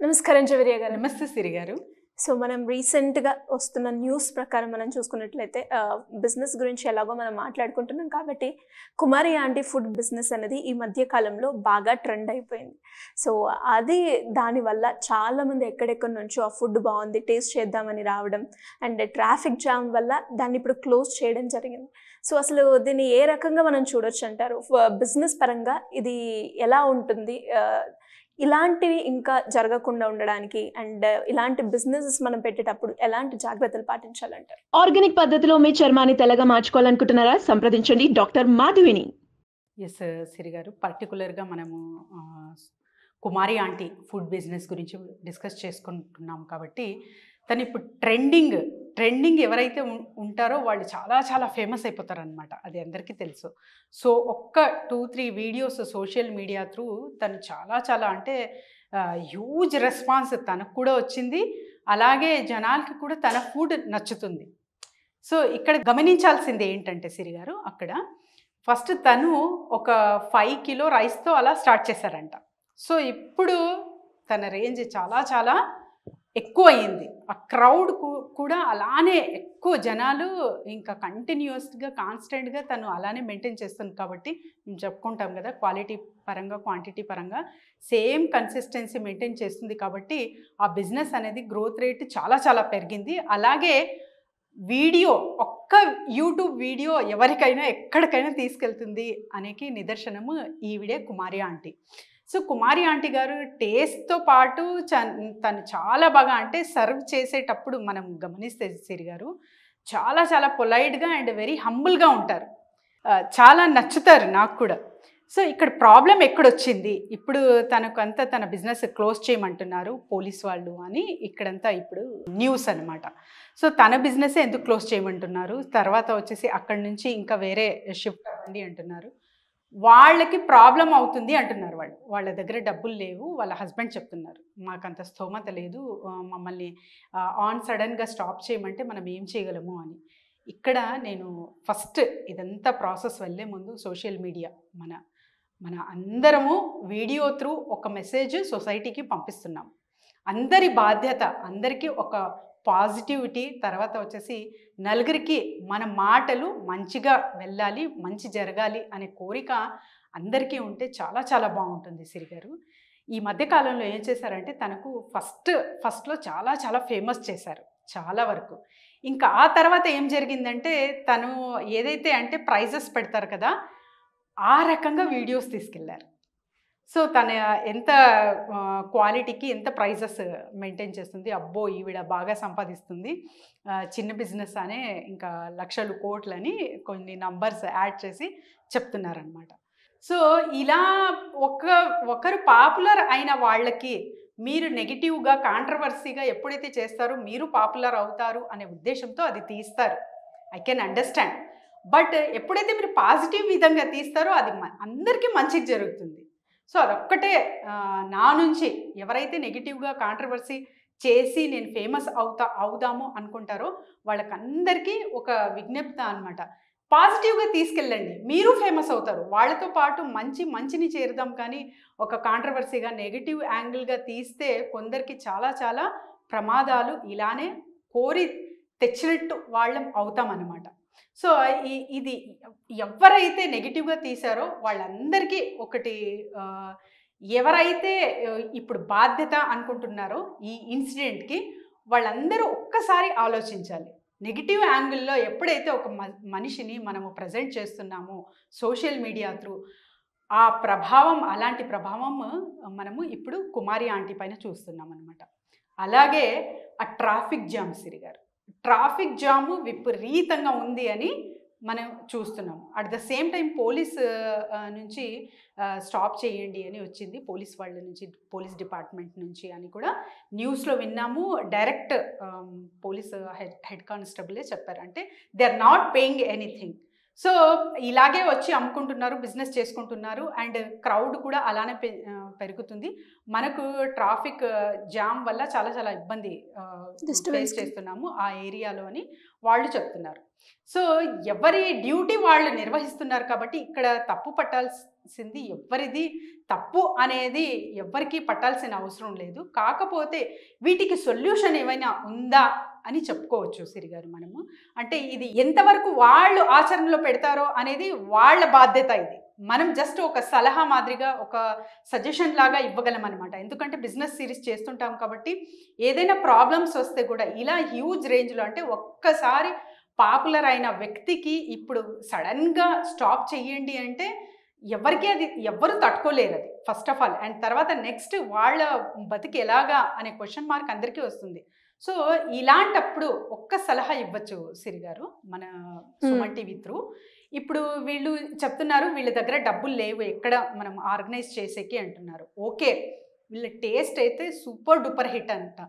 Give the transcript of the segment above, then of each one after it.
నమస్కారం జవేరియా గారు. నమస్తే సిరి గారు. సో మనం రీసెంట్‌గా వస్తున్న న్యూస్ ప్రకారం మనం చూసుకున్నట్లయితే బిజినెస్ గురించి ఎలాగో మనం మాట్లాడుకుంటున్నాం కాబట్టి కుమారి ఆంటీ ఫుడ్ బిజినెస్ అనేది ఈ మధ్య కాలంలో బాగా ట్రెండ్ అయిపోయింది. సో అది దానివల్ల చాలామంది ఎక్కడెక్కడి నుంచో ఆ ఫుడ్ బాగుంది టేస్ట్ చేద్దామని రావడం అండ్ ట్రాఫిక్ జామ్ వల్ల దాన్ని ఇప్పుడు క్లోజ్ చేయడం జరిగింది. సో అసలు దీన్ని ఏ రకంగా మనం చూడొచ్చు అంటారు? బిజినెస్ పరంగా ఇది ఎలా ఉంటుంది? ఇలాంటివి ఇంకా జరగకుండా ఉండడానికి అండ్ ఇలాంటి బిజినెసెస్ మనం పెట్టేటప్పుడు ఎలాంటి జాగ్రత్తలు పాటించాలంటారు? ఆర్గానిక్ పద్ధతిలో మీ చర్మాన్ని తెల్లగా మార్చుకోవాలనుకుంటున్నారా? సంప్రదించండి డాక్టర్ మాధవిని. ఎస్ సిరి గారు, పర్టికులర్గా మనము కుమారి ఆంటీ ఫుడ్ బిజినెస్ గురించి డిస్కస్ చేసుకుంటున్నాం కాబట్టి తను ఇప్పుడు ట్రెండింగ్ ఎవరైతే ఉంటారో వాళ్ళు చాలా చాలా ఫేమస్ అయిపోతారనమాట. అది అందరికీ తెలుసు. సో ఒక్క 2-3 వీడియోస్ సోషల్ మీడియా త్రూ తను చాలా చాలా అంటే హ్యూజ్ రెస్పాన్స్ తనకు కూడా వచ్చింది. అలాగే జనాలకి కూడా తన ఫుడ్ నచ్చుతుంది. సో ఇక్కడ గమనించాల్సింది ఏంటంటే సిరి గారు, అక్కడ ఫస్ట్ తను ఒక 5 కిలో రైస్తో అలా స్టార్ట్ చేశారంట. సో ఇప్పుడు తన రేంజ్ చాలా చాలా ఎక్కువ అయ్యింది. ఆ క్రౌడ్ కూడా అలానే ఎక్కువ జనాలు ఇంకా కంటిన్యూస్గా కాన్స్టెంట్గా తను అలానే మెయింటైన్ చేస్తుంది. కాబట్టి మేము చెప్పుకుంటాం కదా, క్వాలిటీ పరంగా క్వాంటిటీ పరంగా సేమ్ కన్సిస్టెన్సీ మెయింటైన్ చేస్తుంది. కాబట్టి ఆ బిజినెస్ అనేది గ్రోత్ రేట్ చాలా చాలా పెరిగింది. అలాగే వీడియో, ఒక్క యూట్యూబ్ వీడియో ఎవరికైనా ఎక్కడికైనా తీసుకెళ్తుంది అనేకి నిదర్శనము ఈవిడే కుమారి ఆంటీ. సో కుమారి ఆంటీ గారు టేస్ట్తో పాటు తను చాలా బాగా అంటే సర్వ్ చేసేటప్పుడు మనం గమనిస్తే సిరి గారు చాలా చాలా పొలైట్గా అండ్ వెరీ హంబుల్గా ఉంటారు. చాలా నచ్చుతారు నాకు కూడా. సో ఇక్కడ ప్రాబ్లం ఎక్కడొచ్చింది, ఇప్పుడు తనకంతా తన బిజినెస్ క్లోజ్ చేయమంటున్నారు పోలీస్ వాళ్ళు అని ఇక్కడంతా ఇప్పుడు న్యూస్ అనమాట. సో తన బిజినెస్ ఎందుకు క్లోజ్ చేయమంటున్నారు, తర్వాత వచ్చేసి అక్కడి నుంచి ఇంకా వేరే షిఫ్ట్ అవ్వండి అంటున్నారు. వాళ్ళకి ప్రాబ్లం అవుతుంది అంటున్నారు. వాళ్ళ దగ్గర డబ్బులు లేవు. వాళ్ళ హస్బెండ్ చెప్తున్నారు, మాకంత స్తోమత లేదు, మమ్మల్ని సడన్గా స్టాప్ చేయమంటే మనం ఏం చేయగలము అని. ఇక్కడ నేను ఫస్ట్ ఇదంతా ప్రాసెస్ వెళ్ళే ముందు సోషల్ మీడియా మన అందరము వీడియో త్రూ ఒక మెసేజ్ సొసైటీకి పంపిస్తున్నాం. అందరి బాధ్యత, అందరికీ ఒక పాజిటివిటీ, తర్వాత వచ్చేసి నలుగురికి మన మాటలు మంచిగా వెళ్ళాలి, మంచి జరగాలి అనే కోరిక అందరికీ ఉంటే చాలా చాలా బాగుంటుంది సిరి గారు. ఈ మధ్యకాలంలో ఏం చేశారంటే తనకు ఫస్ట్లో చాలా చాలా ఫేమస్ చేశారు చాలా వరకు. ఇంకా ఆ తర్వాత ఏం జరిగిందంటే తను ఏదైతే అంటే ప్రైజెస్ పెడతారు కదా, ఆ రకంగా వీడియోస్ తీసుకెళ్లారు. సో తన ఎంత క్వాలిటీకి ఎంత ప్రైజెస్ మెయింటైన్ చేస్తుంది, అబ్బో ఈవిడ బాగా సంపాదిస్తుంది, చిన్న బిజినెస్ అనే ఇంకా లక్షలు కోట్లని కొన్ని నంబర్స్ యాడ్ చేసి చెప్తున్నారనమాట. సో ఇలా ఒకరు పాపులర్ అయిన వాళ్ళకి మీరు నెగిటివ్గా కాంట్రవర్సీగా ఎప్పుడైతే చేస్తారో మీరు పాపులర్ అవుతారు అనే ఉద్దేశంతో అది తీస్తారు. I can understand. బట్ ఎప్పుడైతే మీరు పాజిటివ్ విధంగా తీస్తారో అది అందరికీ మంచిగా జరుగుతుంది. సో అదొక్కటే నా నుంచి ఎవరైతే నెగిటివ్గా కాంట్రవర్సీ చేసి నేను ఫేమస్ అవుదాము అనుకుంటారో వాళ్ళకందరికీ ఒక విజ్ఞప్తి అనమాట. పాజిటివ్గా తీసుకెళ్ళండి, మీరు ఫేమస్ అవుతారు. వాళ్ళతో పాటు మంచిని చేరుదాం. కానీ ఒక కాంట్రవర్సీగా నెగిటివ్ యాంగిల్గా తీస్తే కొందరికి చాలా చాలా ప్రమాదాలు ఇలానే కోరి తెచ్చినట్టు వాళ్ళం అవుతామన్నమాట. సో ఇది ఎవరైతే నెగిటివ్గా తీశారో వాళ్ళందరికీ ఒకటి, ఎవరైతే ఇప్పుడు బాధ్యత అనుకుంటున్నారో ఈ ఇన్సిడెంట్కి వాళ్ళందరూ ఒక్కసారి ఆలోచించాలి. నెగిటివ్ యాంగిల్లో ఎప్పుడైతే ఒక మనిషిని మనము ప్రజెంట్ చేస్తున్నామో సోషల్ మీడియా త్రూ, ఆ ప్రభావం, అలాంటి ప్రభావం మనము ఇప్పుడు కుమారి ఆంటీ పైన చూస్తున్నాం అనమాట. అలాగే ఆ ట్రాఫిక్ జామ్ సిరి గారు, ట్రాఫిక్ జాము విపరీతంగా ఉంది అని మనం చూస్తున్నాము. At the same time police నుంచి స్టాప్ చేయండి అని వచ్చింది, పోలీస్ వాళ్ళ నుంచి, పోలీస్ డిపార్ట్మెంట్ నుంచి అని కూడా న్యూస్లో విన్నాము. డైరెక్ట్ పోలీస్ హెడ్ కానిస్టేబులే చెప్పారు, అంటే they are not paying anything. So ఇలాగే వచ్చి అమ్ముకుంటున్నారు, బిజినెస్ చేసుకుంటున్నారు, అండ్ క్రౌడ్ కూడా అలానే పెరుగుతుంది. మనకు ట్రాఫిక్ జామ్ వల్ల చాలా చాలా ఇబ్బంది ఫేస్ చేస్తున్నాము ఆ ఏరియాలో అని వాళ్ళు చెప్తున్నారు. సో ఎవరి డ్యూటీ వాళ్ళు నిర్వహిస్తున్నారు కాబట్టి ఇక్కడ తప్పు పట్టాల్సింది ఎవరిది తప్పు అనేది ఎవరికి పట్టాల్సిన అవసరం లేదు. కాకపోతే వీటికి సొల్యూషన్ ఏమైనా ఉందా అని చెప్పుకోవచ్చు సిరి గారు మనము. అంటే ఇది ఎంతవరకు వాళ్ళు ఆచరణలో పెడతారో అనేది వాళ్ళ బాధ్యత. ఇది మనం జస్ట్ ఒక సలహా మాదిరిగా ఒక సజెషన్ లాగా ఇవ్వగలం అనమాట. ఎందుకంటే బిజినెస్ సిరీస్ చేస్తుంటాం కాబట్టి ఏదైనా ప్రాబ్లమ్స్ వస్తే కూడా ఇలా హ్యూజ్ రేంజ్లో, అంటే ఒక్కసారి పాపులర్ అయిన వ్యక్తికి ఇప్పుడు సడన్గా స్టాప్ చెయ్యండి అంటే ఎవరికి అది ఎవ్వరు తట్టుకోలేరు అది ఫస్ట్ ఆఫ్ ఆల్. అండ్ తర్వాత నెక్స్ట్ వాళ్ళ బతికి ఎలాగా అనే క్వశ్చన్ మార్క్ అందరికీ వస్తుంది. సో ఇలాంటప్పుడు ఒక్క సలహా ఇవ్వచ్చు సిరి గారు మన సుమన్ టీవీ త్రూ. ఇప్పుడు వీళ్ళు చెప్తున్నారు వీళ్ళ దగ్గర డబ్బులు లేవు ఎక్కడ మనం ఆర్గనైజ్ చేసేకి అంటున్నారు. ఓకే, వీళ్ళ టేస్ట్ అయితే సూపర్ డూపర్ హిట్ అంట,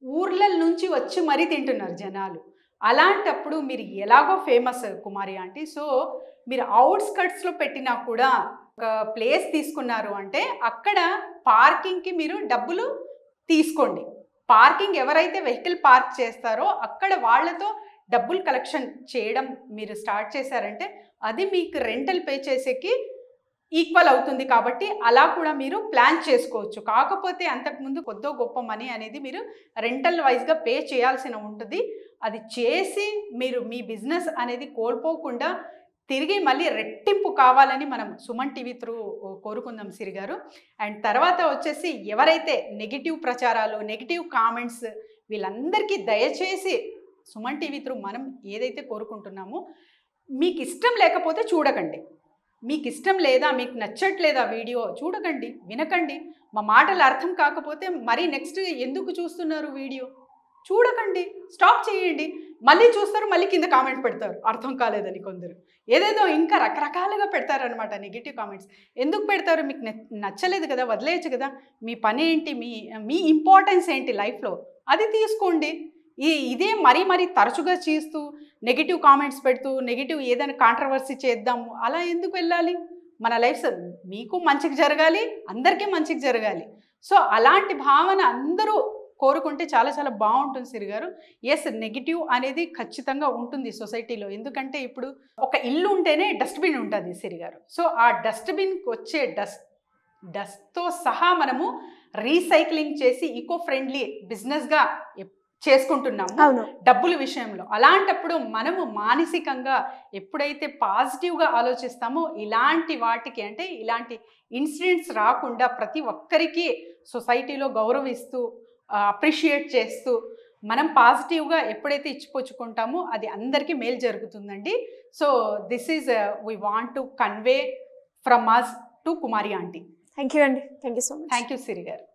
ఊర్ల నుంచి వచ్చి మరీ తింటున్నారు జనాలు. అలాంటప్పుడు మీరు ఎలాగో ఫేమస్ కుమారి ఆంటీ, సో మీరు అవుట్స్కట్స్లో పెట్టినా కూడా ఒక ప్లేస్ తీసుకున్నారు అంటే అక్కడ పార్కింగ్కి మీరు డబ్బులు తీసుకోండి. పార్కింగ్ ఎవరైతే వెహికల్ పార్క్ చేస్తారో అక్కడ వాళ్ళతో డబ్బులు కలెక్షన్ చేయడం మీరు స్టార్ట్ చేశారంటే అది మీకు రెంటల్ పే చేసేకి ఈక్వల్ అవుతుంది. కాబట్టి అలా కూడా మీరు ప్లాన్ చేసుకోవచ్చు. కాకపోతే అంతకుముందు కొద్దో గొప్ప మనీ అనేది మీరు రెంటల్ వైజ్గా పే చేయాల్సిన ఉంటుంది. అది చేసి మీరు మీ బిజినెస్ అనేది కోల్పోకుండా తిరిగి మళ్ళీ రెట్టింపు కావాలని మనం సుమన్ టీవీ త్రూ కోరుకుందాం సిరి గారు. అండ్ తర్వాత వచ్చేసి ఎవరైతే నెగిటివ్ ప్రచారాలు, నెగిటివ్ కామెంట్స్, వీళ్ళందరికీ దయచేసి సుమన్ టీవీ త్రూ మనం ఏదైతే కోరుకుంటున్నామో, మీకు ఇష్టం లేకపోతే చూడకండి. మీకు ఇష్టం లేదా, మీకు నచ్చట్లేదా వీడియో చూడకండి, వినకండి. మా మాటలు అర్థం కాకపోతే మరి నెక్స్ట్ ఎందుకు చూస్తున్నారు వీడియో చూడకండి, స్టాప్ చేయండి. మళ్ళీ చూస్తారు, మళ్ళీ కింద కామెంట్ పెడతారు అర్థం కాలేదని కొందరు. ఏదేదో ఇంకా రకరకాలుగా పెడతారనమాట నెగిటివ్ కామెంట్స్. ఎందుకు పెడతారు? మీకు నచ్చలేదు కదా, వదిలేయచ్చు కదా. మీ పని ఏంటి, మీ ఇంపార్టెన్స్ ఏంటి లైఫ్లో అది తీసుకోండి. ఇదే మరీ తరచుగా చేస్తూ నెగిటివ్ కామెంట్స్ పెడుతూ నెగిటివ్ ఏదైనా కాంట్రవర్సీ చేద్దాము అలా ఎందుకు వెళ్ళాలి? మన లైఫ్ మీకు మంచిగా జరగాలి, అందరికీ మంచిగా జరగాలి. సో అలాంటి భావన అందరూ కోరుకుంటే చాలా చాలా బాగుంటుంది సిరి గారు. ఎస్, నెగిటివ్ అనేది ఖచ్చితంగా ఉంటుంది సొసైటీలో. ఎందుకంటే ఇప్పుడు ఒక ఇల్లు ఉంటేనే డస్ట్బిన్ ఉంటుంది సిరి గారు. సో ఆ డస్ట్బిన్కి వచ్చే డస్ట్తో సహా మనము రీసైక్లింగ్ చేసి ఈకో ఫ్రెండ్లీ బిజినెస్గా చేసుకుంటున్నాము డబ్బుల విషయంలో. అలాంటప్పుడు మనము మానసికంగా ఎప్పుడైతే పాజిటివ్గా ఆలోచిస్తామో ఇలాంటి వాటికి, అంటే ఇలాంటి ఇన్సిడెంట్స్ రాకుండా ప్రతి ఒక్కరికి సొసైటీలో గౌరవిస్తూ అప్రిషియేట్ చేస్తూ మనం పాజిటివ్గా ఎప్పుడైతే ఇచ్చిపుచ్చుకుంటామో అది అందరికీ మేలు జరుగుతుందండి. So this is we want to convey from us to Kumari aunty. Thank you అండి. Thank you so much. Thank you Siri గారు.